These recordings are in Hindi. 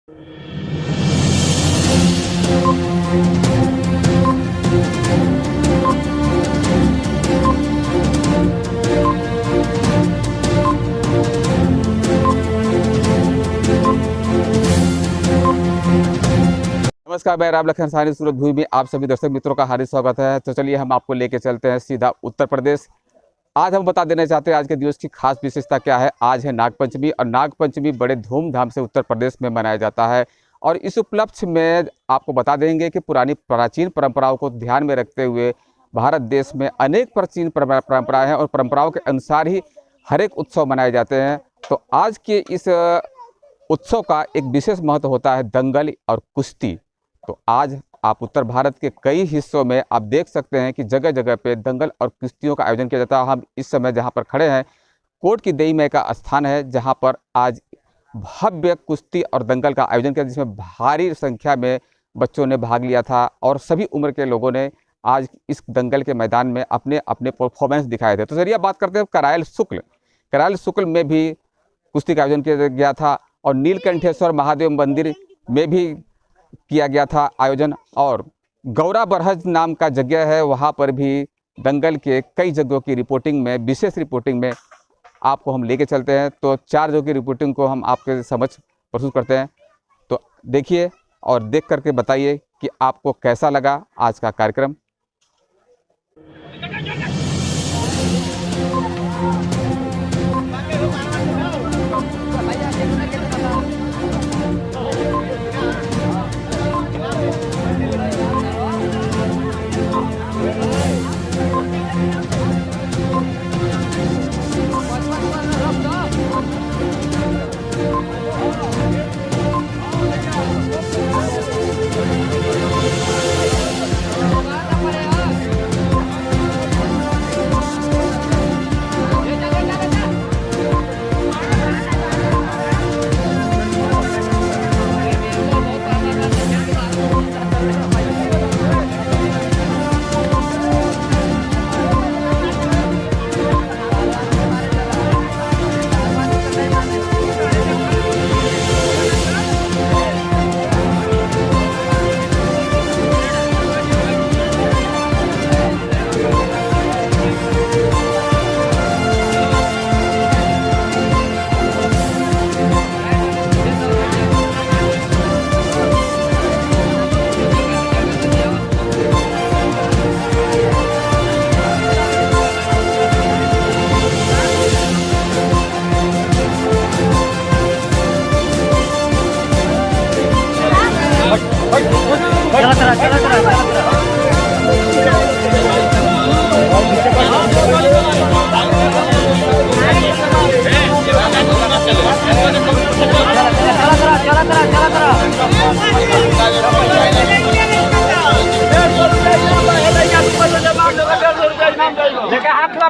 नमस्कार, मैं राम लखन साहनी सूरत भूमि में आप सभी दर्शक मित्रों का हार्दिक स्वागत है। तो चलिए हम आपको लेके चलते हैं सीधा उत्तर प्रदेश। आज हम बता देना चाहते हैं आज के दिवस की खास विशेषता क्या है। आज है नागपंचमी और नागपंचमी बड़े धूमधाम से उत्तर प्रदेश में मनाया जाता है। और इस उपलक्ष्य में आपको बता देंगे कि पुरानी प्राचीन परंपराओं को ध्यान में रखते हुए भारत देश में अनेक प्राचीन परंपराएं हैं और परंपराओं के अनुसार ही हर एक उत्सव मनाए जाते हैं। तो आज के इस उत्सव का एक विशेष महत्व होता है दंगल और कुश्ती। तो आज आप उत्तर भारत के कई हिस्सों में आप देख सकते हैं कि जगह जगह पे दंगल और कुश्तियों का आयोजन किया जाता है। हम इस समय जहां पर खड़े हैं कोट की देवी माई का स्थान है, जहां पर आज भव्य कुश्ती और दंगल का आयोजन किया, जिसमें भारी संख्या में बच्चों ने भाग लिया था और सभी उम्र के लोगों ने आज इस दंगल के मैदान में अपने अपने परफॉर्मेंस दिखाए थे। तो चलिए बात करते हैं करायल शुक्ल में भी कुश्ती का आयोजन किया गया था और नीलकंठेश्वर महादेव मंदिर में भी किया गया था आयोजन। और गौरा बरहज नाम का जगह है, वहाँ पर भी दंगल के कई जगहों की रिपोर्टिंग में, विशेष रिपोर्टिंग में आपको हम लेके चलते हैं। तो 4 जगहों की रिपोर्टिंग को हम आपके समझ प्रस्तुत करते हैं। तो देखिए और देख करके बताइए कि आपको कैसा लगा आज का कार्यक्रम।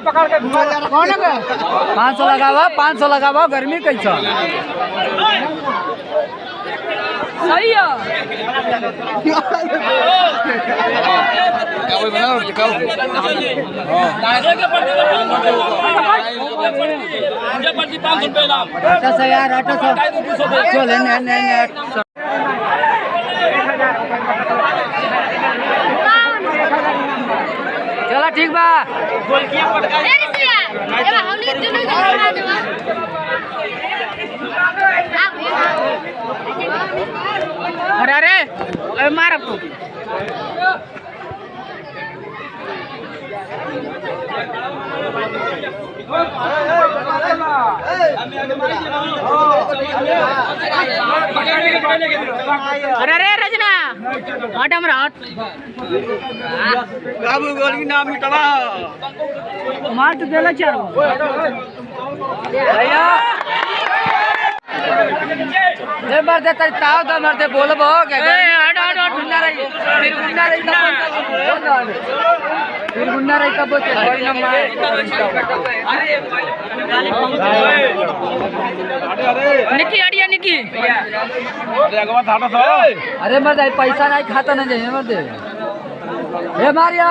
पकड़ के 500 लगावा गर्मी कैसा सही है। यार 800 चला ठीक बा। अरे मार अरे रजना हट हमरा बाबू गोली नाम मिटवा मार तो देला चारो भैया दे मार दे ताई ताव दा मार दे बोलबो के हट हट हट गुंडा रही फिर गुंडा रही कब बोलते कोई ना मार निकी अड़िया निकी अरे अगवा थाटा सो अरे मर जाए पैसा नहीं खाता ना जाए मर दे ए मारिया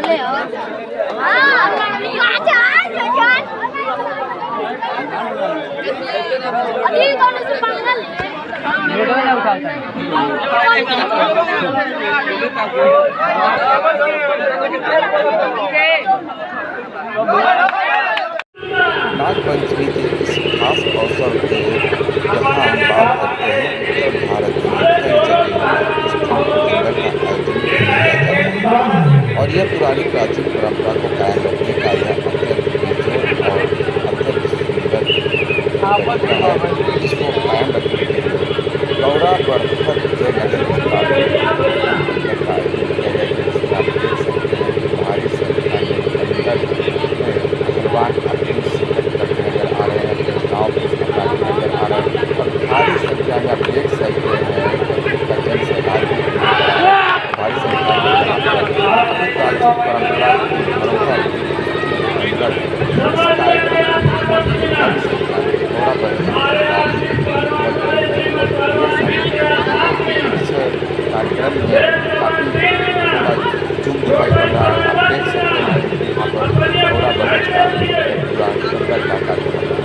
ले हां आजा आजा अभी कौन से पागल नागपंचमी के इस खास अवसर पे जहाँ हम बात करते हैं उत्तर भारत में कई जगह इस दंगल का आयोजन किया जाता है और यह पुरानी प्राचीन परंपरा को कायम रखने का यह अत्यंत बेजोड़ और अत्यंत सुंदर तरीका है जिसको कायम रखने के लिए गौरा पर हर जयनगर विस्तार दंगल का आयोजन किया गया है। जिसमें आप देख सकते हैं कि भारी संख्या में दंगल भगवान अपनी शिरकत करते नजर आ रहे हैं, अपने गाँव को सफाई नजर आ रहे हैं और भारी संख्या में आप देख सकते हैं कि जन सैलाब भी भारी संख्या में अपनी प्राचीन परंपरा की धरोहर दंगल इस कार्यक्रम में भारी संख्या में गौरा पर इस कार्यक्रम में काफ़ी जुम दिखाई पड़ रहा है। आप देख सकते हैं कि यहाँ पर गौरा बगज का पूरा दंगल का कार्यक्रम है।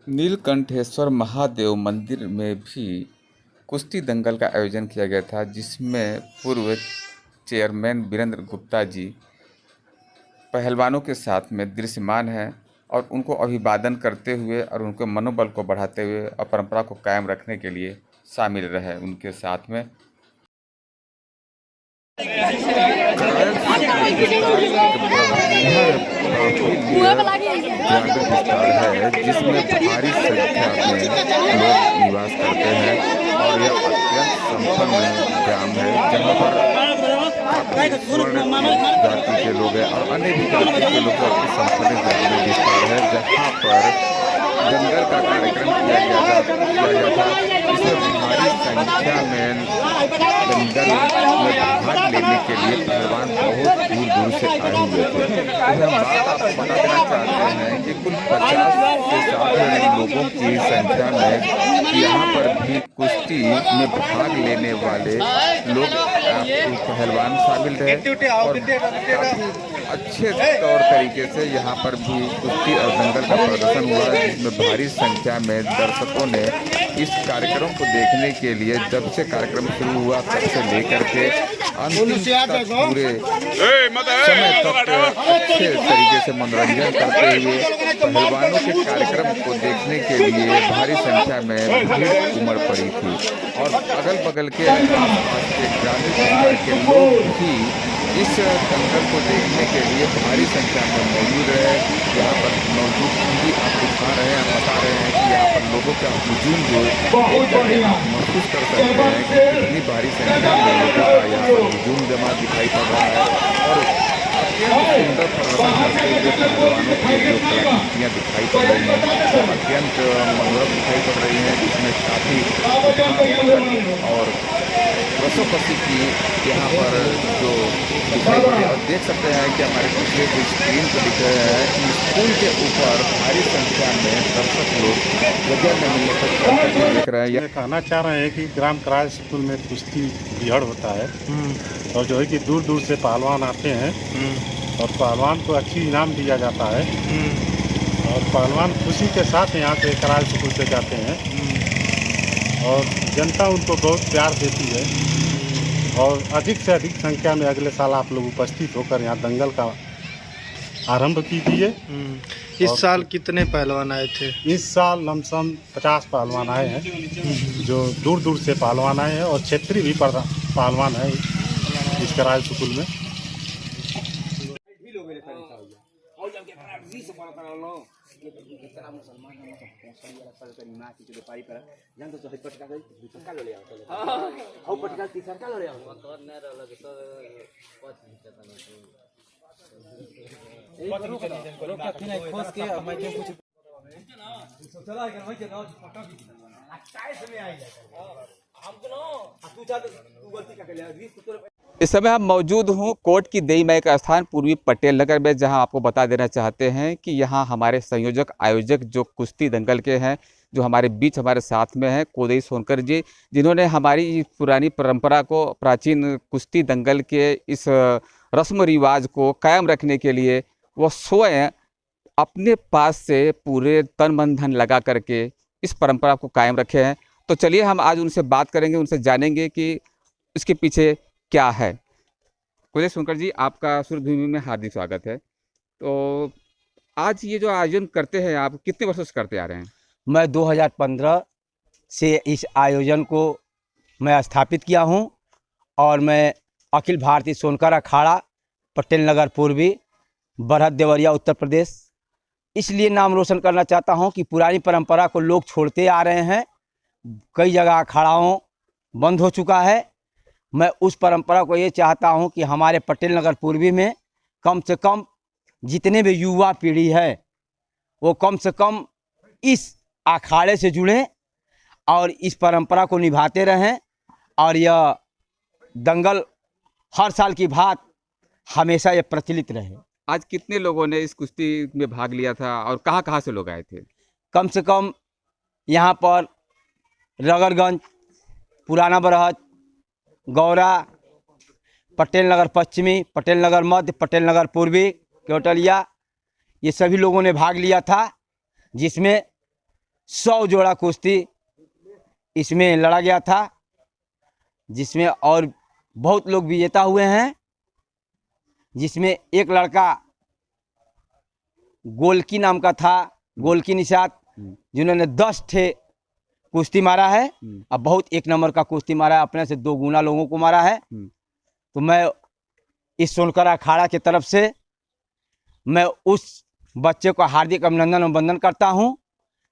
नीलकंठेश्वर महादेव मंदिर में भी कुश्ती दंगल का आयोजन किया गया था, जिसमें पूर्व चेयरमैन वीरेंद्र गुप्ता जी पहलवानों के साथ में दृश्यमान हैं और उनको अभिवादन करते हुए और उनके मनोबल को बढ़ाते हुए और परंपरा को कायम रखने के लिए शामिल रहे उनके साथ में। है जिसमें भारी संख्या में लोग निवास करते हैं और यह अत्यंत संपन्न ग्राम है जहाँ पर स्वर्ण जाति के लोग हैं और अन्य भी जाति के लोग अपने संपन्न ग्राम में विस्तार है जहाँ पर दंगल का कार्यक्रम किया गया था। इसमें भारी संख्या में दंगल में भाग लेने के लिए पहलवान बहुत दूर दूर से आए हुए थे। हम बात आपको बता देना चाहते हैं कि कुल 50 से 60 लोगों की संख्या में यहाँ पर भी कुश्ती में भाग लेने वाले लोग पहलवान शामिल रहे और काफ़ी अच्छे तौर तरीके से यहाँ पर भी कुश्ती और दंगल का प्रदर्शन हुआ, जिसमें भारी संख्या में दर्शकों ने इस कार्यक्रम को देखने के लिए जब से कार्यक्रम शुरू हुआ तब से लेकर के अंतिम तक पूरे समय तक अच्छे तरीके से मनोरंजन करते हुए पहलवानों के कार्यक्रम को देखने के लिए भारी संख्या में भीड़ उमड़ पड़ी थी और अगल बगल के आसपास के ग्रामीण क्षेत्र के लोग भी इस दंगल को देखने के लिए भारी संख्या में मौजूद रहे। यहाँ पर मौजूद भी आप दिखा रहे हैं, बता रहे हैं कि यहाँ पर लोगों का हुजूम जो आप महसूस कर सकते हैं कि कितनी भारी संख्या में लोगों का यहाँ पर हुजूम जमा दिखाई पड़ रहा है और आप अत्यंत सुंदर प्रदर्शन करते हुए पहलवानों की जो कलाकृतियाँ दिखाई पड़ रही हैं वो अत्यंत मनोरम दिखाई पड़ रही हैं, जिसमें काफ़ी और रसोकसी की यहाँ पर जो दिखाई पड़ रही है। और देख सकते हैं कि हमारे पिछले जो स्क्रीन पर दिख रहे हैं कि स्कूल के ऊपर भारी संख्या में दर्शक लोग जगह में मिलने पर देख रहे हैं। कहना चाह रहे हैं कि ग्राम कराल स्कूल में कुश्ती बिहड़ होता है और जो है कि दूर दूर से पहलवान आते हैं और पहलवान को अच्छी इनाम दिया जाता है और पहलवान खुशी के साथ यहाँ से कराल स्कूल से जाते हैं और जनता उनको बहुत प्यार देती है और अधिक से अधिक संख्या में अगले साल आप लोग उपस्थित होकर यहाँ दंगल का आरंभ कीजिए। इस साल कितने पहलवान आए थे? इस साल लमसम 50 पहलवान आए हैं जो दूर दूर से पहलवान आए हैं और क्षेत्रीय भी पहलवान है इस कराल स्कूल में। इस समय हम मौजूद हूँ कोट की देई माई का स्थान पूर्वी पटेल नगर में, जहां आपको बता देना चाहते हैं कि यहां हमारे संयोजक आयोजक जो कुश्ती दंगल के हैं, जो हमारे बीच हमारे साथ में हैं कोदई सोनकर जी, जिन्होंने हमारी पुरानी परंपरा को, प्राचीन कुश्ती दंगल के इस रस्म रिवाज को कायम रखने के लिए वो स्वयं अपने पास से पूरे तन मन धन लगा करके इस परंपरा को कायम रखे हैं। तो चलिए हम आज उनसे बात करेंगे, उनसे जानेंगे कि इसके पीछे क्या है। कोदई सोनकर जी, आपका सूर्यभूमि में हार्दिक स्वागत है। तो आज ये जो आयोजन करते हैं आप कितने वर्षों से करते आ रहे हैं? मैं 2015 से इस आयोजन को मैं स्थापित किया हूं और मैं अखिल भारतीय सोनकर अखाड़ा पटेल नगर पूर्वी बरहत देवरिया उत्तर प्रदेश इसलिए नाम रोशन करना चाहता हूं कि पुरानी परंपरा को लोग छोड़ते आ रहे हैं। कई जगह अखाड़ाओं बंद हो चुका है। मैं उस परंपरा को ये चाहता हूं कि हमारे पटेल नगर पूर्वी में कम से कम जितने भी युवा पीढ़ी है वो कम से कम इस अखाड़े से जुड़ें और इस परंपरा को निभाते रहें और यह दंगल हर साल की भांति हमेशा ये प्रचलित रहे। आज कितने लोगों ने इस कुश्ती में भाग लिया था और कहाँ से लोग आए थे? कम से कम यहाँ पर रगड़गंज, पुराना बरहत, गौरा, पटेल नगर पश्चिमी, पटेल नगर मध्य, पटेल नगर पूर्वी, केवटलिया, ये सभी लोगों ने भाग लिया था, जिसमें 100 जोड़ा कुश्ती इसमें लड़ा गया था, जिसमें और बहुत लोग विजेता हुए हैं, जिसमें एक लड़का गोलकी नाम का था, गोलकी निषाद, जिन्होंने 10 ठे कुश्ती मारा है और बहुत एक नंबर का कुश्ती मारा है, अपने से 2 गुना लोगों को मारा है। तो मैं इस सोनकर अखाड़ा की तरफ से मैं उस बच्चे को हार्दिक अभिनंदन और वंदन करता हूं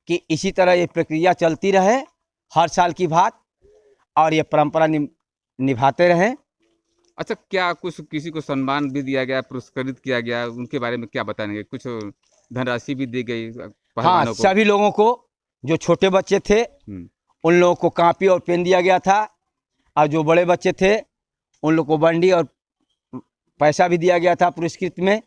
कि इसी तरह ये प्रक्रिया चलती रहे हर साल की बात और ये परंपरा निभाते रहें। अच्छा, क्या कुछ किसी को सम्मान भी दिया गया, पुरस्कृत किया गया, उनके बारे में क्या बताएंगे? कुछ धनराशि भी दी गई? हाँ, सभी लोगों को, जो छोटे बच्चे थे उन लोगों को कॉपी और पेन दिया गया था और जो बड़े बच्चे थे उन लोगों को बंडी और पैसा भी दिया गया था पुरस्कृत में।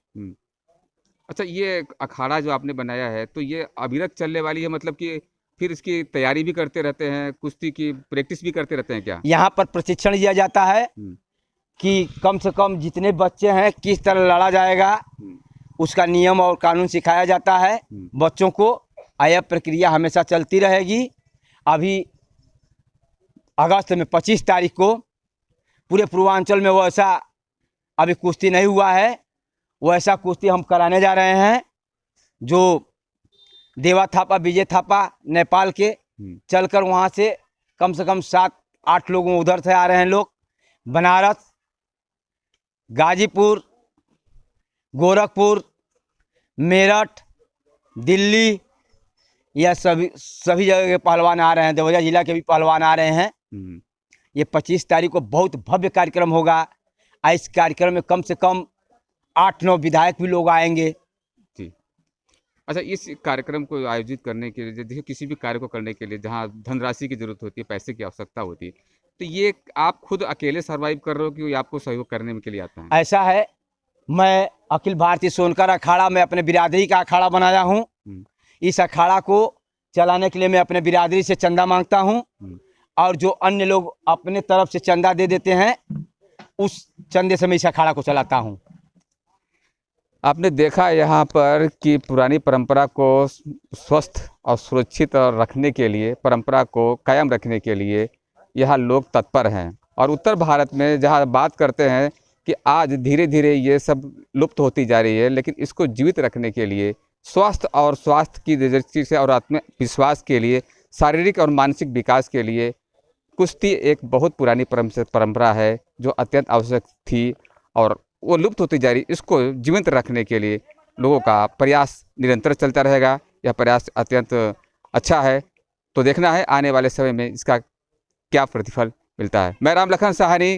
अच्छा, ये अखाड़ा जो आपने बनाया है तो ये अविरत चलने वाली है, मतलब कि फिर इसकी तैयारी भी करते रहते हैं, कुश्ती की प्रैक्टिस भी करते रहते हैं क्या? यहाँ पर प्रशिक्षण दिया जाता है कि कम से कम जितने बच्चे हैं किस तरह लड़ा जाएगा, उसका नियम और कानून सिखाया जाता है बच्चों को। यह प्रक्रिया हमेशा चलती रहेगी। अभी अगस्त में 25 तारीख को पूरे पूर्वांचल में वैसा अभी कुश्ती नहीं हुआ है, वैसा कुश्ती हम कराने जा रहे हैं। जो देवा थापा, विजय थापा नेपाल के चलकर वहाँ से कम 7-8 लोग उधर से आ रहे हैं लोग। बनारस, गाजीपुर, गोरखपुर, मेरठ, दिल्ली, यह सभी जगह के पहलवान आ रहे हैं। देवरिया जिला के भी पहलवान आ रहे हैं। ये 25 तारीख को बहुत भव्य कार्यक्रम होगा। इस कार्यक्रम में कम से कम 8-9 विधायक भी लोग आएंगे। जी। अच्छा, इस कार्यक्रम को आयोजित करने के लिए, देखिए किसी भी कार्य को करने के लिए जहाँ धनराशि की जरूरत होती है, पैसे की आवश्यकता होती है, तो ये आप खुद अकेले सर्वाइव कर रहे हो कि आपको सहयोग करने में के लिए आता है? ऐसा है, मैं अखिल भारतीय सोनकर अखाड़ा में अपने बिरादरी का अखाड़ा बनाया हूँ। इस अखाड़ा को चलाने के लिए मैं अपने बिरादरी से चंदा मांगता हूँ, और जो अन्य लोग अपने तरफ से चंदा दे देते हैं, उस चंदे से मैं इस अखाड़ा को चलाता हूँ। आपने देखा यहाँ पर कि पुरानी परंपरा को स्वस्थ और सुरक्षित रखने के लिए, परंपरा को कायम रखने के लिए यहाँ लोग तत्पर हैं। और उत्तर भारत में जहाँ बात करते हैं कि आज धीरे धीरे ये सब लुप्त होती जा रही है, लेकिन इसको जीवित रखने के लिए स्वास्थ्य की दृष्टि से और आत्मविश्वास के लिए, शारीरिक और मानसिक विकास के लिए कुश्ती एक बहुत पुरानी परंपरा है जो अत्यंत आवश्यक थी और वो लुप्त होती जा रही। इसको जीवित रखने के लिए लोगों का प्रयास निरंतर चलता रहेगा। यह प्रयास अत्यंत अच्छा है, तो देखना है आने वाले समय में इसका क्या प्रतिफल मिलता है। मैं राम लखन सहानी,